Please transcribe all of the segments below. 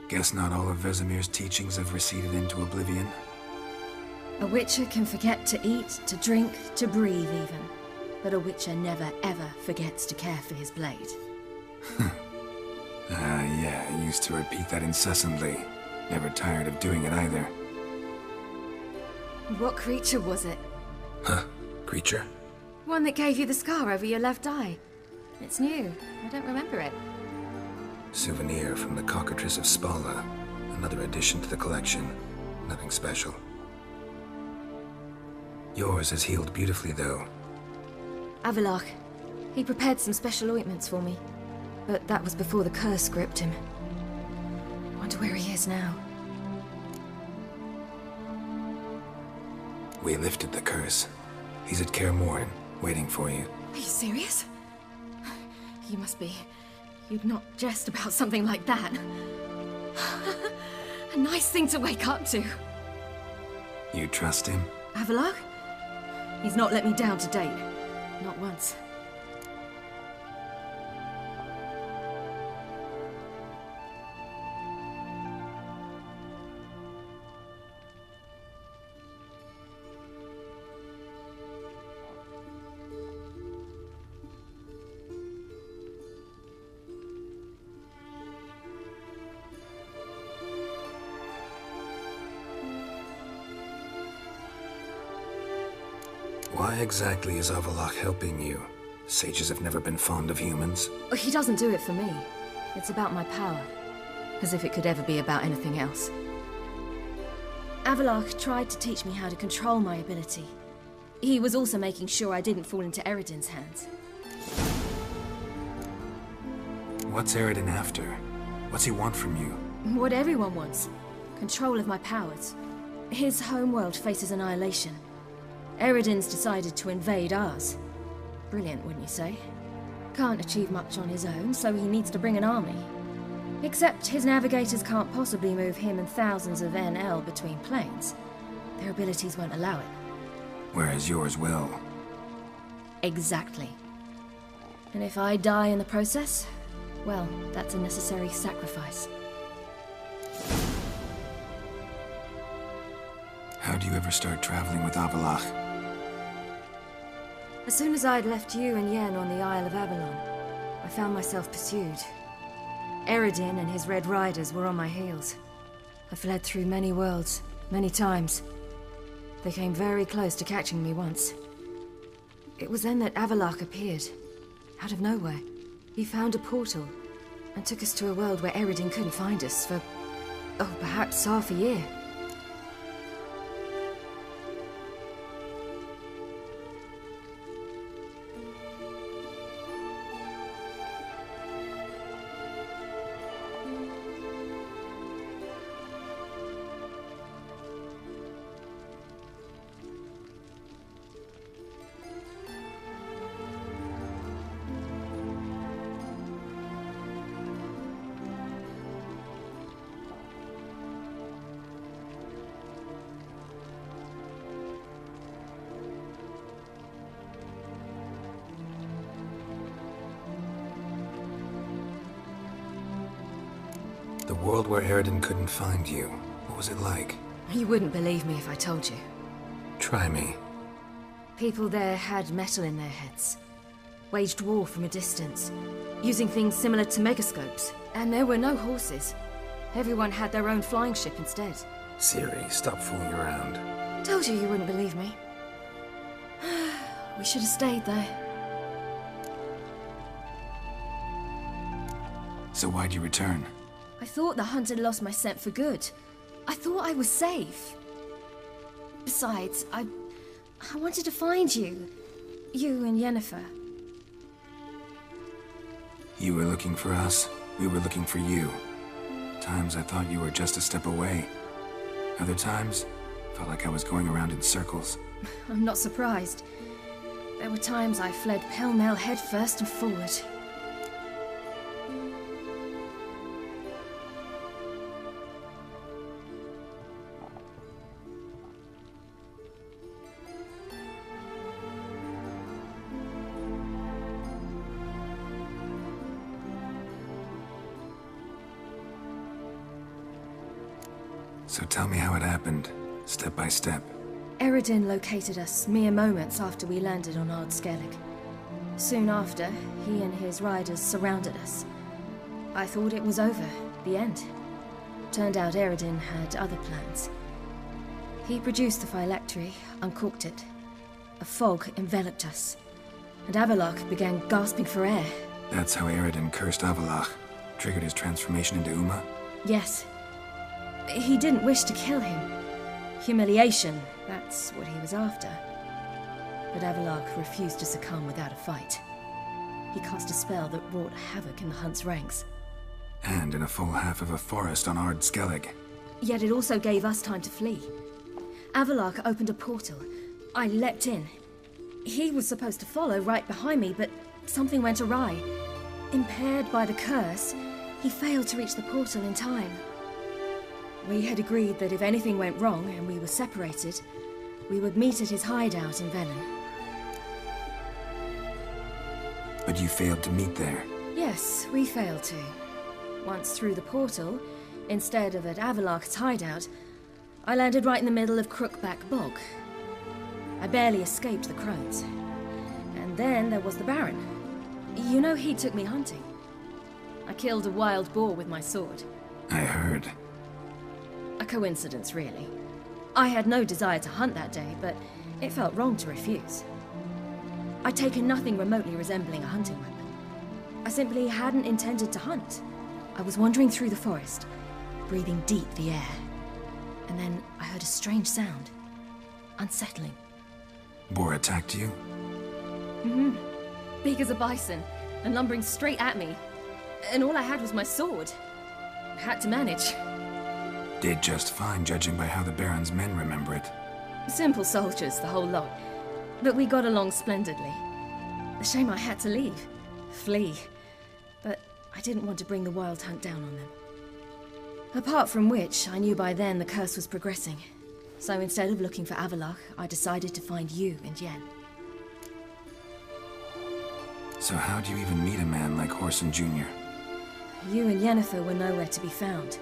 Guess not all of Vesemir's teachings have receded into oblivion. A Witcher can forget to eat, to drink, to breathe even. But a Witcher never ever forgets to care for his blade. Yeah, I used to repeat that incessantly. Never tired of doing it either. What creature was it? Huh? Creature? One that gave you the scar over your left eye. It's new. I don't remember it. Souvenir from the Cockatrice of Spala. Another addition to the collection. Nothing special. Yours has healed beautifully, though. Avalach. He prepared some special ointments for me. But that was before the curse gripped him. Wonder where he is now. We lifted the curse. He's at Kaer Morhen, waiting for you. Are you serious? You must be. You'd not jest about something like that. A nice thing to wake up to. You trust him? Avalach? He's not let me down to date. Not once. Why exactly is Avalach helping you? Sages have never been fond of humans. He doesn't do it for me. It's about my power. As if it could ever be about anything else. Avalach tried to teach me how to control my ability. He was also making sure I didn't fall into Eredin's hands. What's Eredin after? What's he want from you? What everyone wants. Control of my powers. His homeworld faces annihilation. Eredin's decided to invade ours. Brilliant, wouldn't you say? Can't achieve much on his own, so he needs to bring an army. Except his navigators can't possibly move him and thousands of NL between planes. Their abilities won't allow it. Whereas yours will. Exactly. And if I die in the process, well, that's a necessary sacrifice. How do you ever start traveling with Avalach? As soon as I'd left you and Yen on the Isle of Avalon, I found myself pursued. Eredin and his Red Riders were on my heels. I fled through many worlds, many times. They came very close to catching me once. It was then that Avalach appeared, out of nowhere. He found a portal, and took us to a world where Eredin couldn't find us for, oh, perhaps half a year. The world where Eredin couldn't find you. What was it like? You wouldn't believe me if I told you. Try me. People there had metal in their heads. Waged war from a distance, using things similar to megascopes. And there were no horses. Everyone had their own flying ship instead. Ciri, stop fooling around. Told you wouldn't believe me. We should have stayed there. So why'd you return? I thought the hunt had lost my scent for good. I thought I was safe. Besides, I wanted to find you. You and Yennefer. You were looking for us. We were looking for you. Times I thought you were just a step away. Other times, felt like I was going around in circles. I'm not surprised. There were times I fled pell-mell headfirst and forward. So tell me how it happened, step by step. Eredin located us mere moments after we landed on Ard Skellig. Soon after, he and his riders surrounded us. I thought it was over, the end. Turned out Eredin had other plans. He produced the phylactery, uncorked it. A fog enveloped us, and Avallac'h began gasping for air. That's how Eredin cursed Avallac'h, triggered his transformation into Uma? Yes. He didn't wish to kill him. Humiliation, that's what he was after. But Avallac'h refused to succumb without a fight. He cast a spell that wrought havoc in the Hunt's ranks. And in a full half of a forest on Ard Skellig. Yet it also gave us time to flee. Avallac'h opened a portal. I leapt in. He was supposed to follow right behind me, but something went awry. Impaired by the curse, he failed to reach the portal in time. We had agreed that if anything went wrong and we were separated, we would meet at his hideout in Velen. But you failed to meet there. Yes, we failed to. Once through the portal, instead of at Avallac'h's hideout, I landed right in the middle of Crookback Bog. I barely escaped the crones. And then there was the Baron. You know, he took me hunting. I killed a wild boar with my sword. I heard. A coincidence, really. I had no desire to hunt that day, but it felt wrong to refuse. I'd taken nothing remotely resembling a hunting weapon. I simply hadn't intended to hunt. I was wandering through the forest, breathing deep the air. And then I heard a strange sound. Unsettling. Boar attacked you? Mm-hmm. Big as a bison, and lumbering straight at me. And all I had was my sword. I had to manage. Did just fine, judging by how the Baron's men remember it. Simple soldiers, the whole lot. But we got along splendidly. A shame I had to leave. Flee. But I didn't want to bring the Wild Hunt down on them. Apart from which, I knew by then the curse was progressing. So instead of looking for Avallac'h, I decided to find you and Yen. So how'd you even meet a man like Whoreson Jr.? You and Yennefer were nowhere to be found,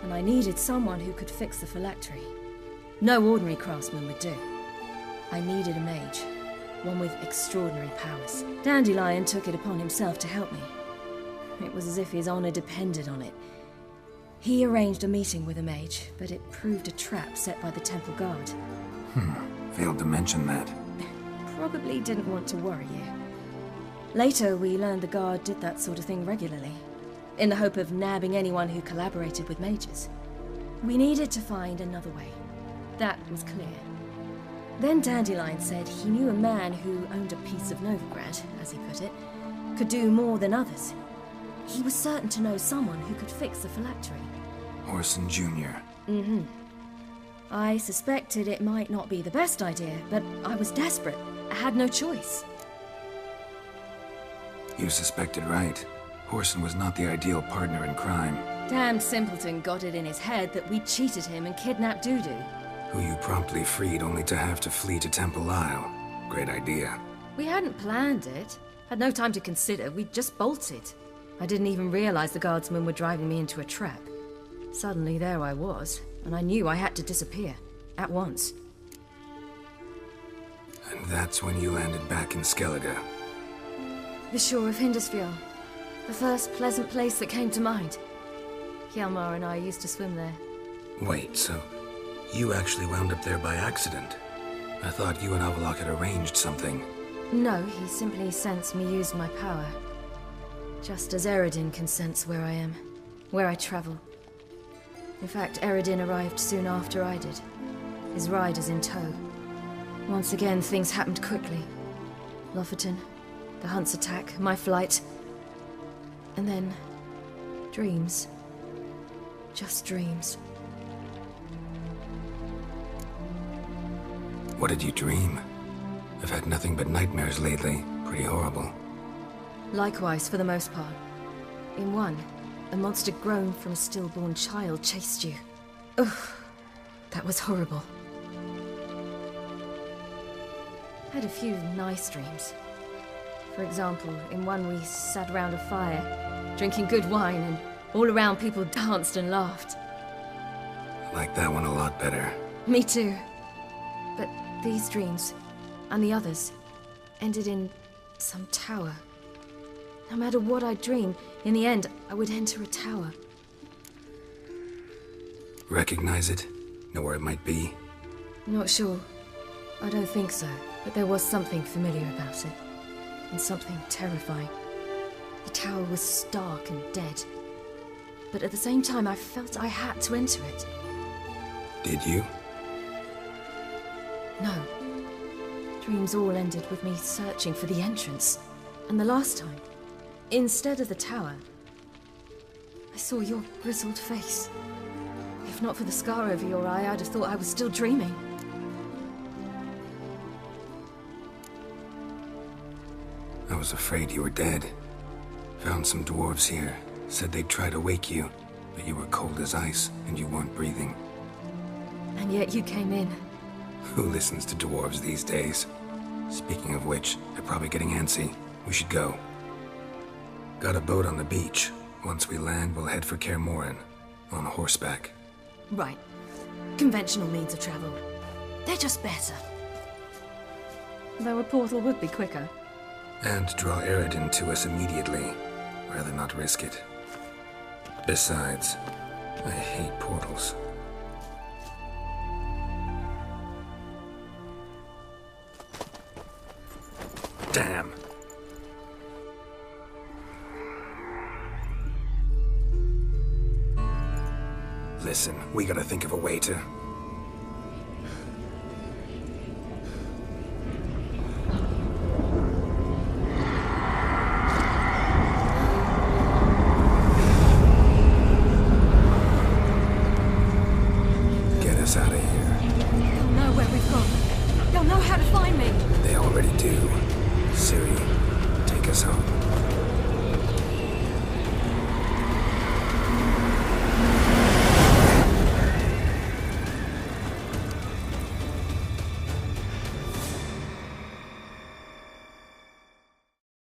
and I needed someone who could fix the phylactery. No ordinary craftsman would do. I needed a mage, one with extraordinary powers. Dandelion took it upon himself to help me. It was as if his honor depended on it. He arranged a meeting with a mage, but it proved a trap set by the temple guard. Failed to mention that. Probably didn't want to worry you. Later, we learned the guard did that sort of thing regularly, in the hope of nabbing anyone who collaborated with mages. We needed to find another way. That was clear. Then Dandelion said he knew a man who owned a piece of Novigrad, as he put it, could do more than others. He was certain to know someone who could fix the phylactery. Whoreson Jr. Mm-hmm. I suspected it might not be the best idea, but I was desperate. I had no choice. You suspected right. Whoreson was not the ideal partner in crime. Damned simpleton got it in his head that we'd cheated him and kidnapped Dudu. Who you promptly freed only to have to flee to Temple Isle. Great idea. We hadn't planned it. Had no time to consider. We just bolted. I didn't even realize the guardsmen were driving me into a trap. Suddenly there I was, and I knew I had to disappear. At once. And that's when you landed back in Skellige. The shore of Hindisfjord. The first pleasant place that came to mind. Hjalmar and I used to swim there. Wait, so you actually wound up there by accident? I thought you and Avallac'h had arranged something. No, he simply sensed me use my power. Just as Eredin can sense where I am, where I travel. In fact, Eredin arrived soon after I did, his riders in tow. Once again, things happened quickly. Lofoten, the Hunt's attack, my flight. And then, dreams. Just dreams. What did you dream? I've had nothing but nightmares lately. Pretty horrible. Likewise, for the most part. In one, a monster grown from a stillborn child chased you. Ugh, that was horrible. I had a few nice dreams. For example, in one we sat around a fire, drinking good wine, and all around people danced and laughed. like that one a lot better. Me too. But these dreams, and the others, ended in some tower. No matter what I dream, in the end, I would enter a tower. Recognize it? Know where it might be? Not sure. I don't think so. But there was something familiar about it. And something terrifying. The tower was stark and dead. But at the same time, I felt I had to enter it. Did you? No. Dreams all ended with me searching for the entrance. And the last time, instead of the tower, I saw your grizzled face. If not for the scar over your eye, I'd have thought I was still dreaming. I was afraid you were dead. Found some dwarves here. Said they'd try to wake you, but you were cold as ice and you weren't breathing. And yet you came in. Who listens to dwarves these days? Speaking of which, they're probably getting antsy. We should go. Got a boat on the beach. Once we land, we'll head for Kaer Morhen. On horseback. Right. Conventional means of travel. They're just better. Though a portal would be quicker. And draw Eredin to us immediately. Rather not risk it. Besides, I hate portals. Damn. Listen, we gotta think of a way to...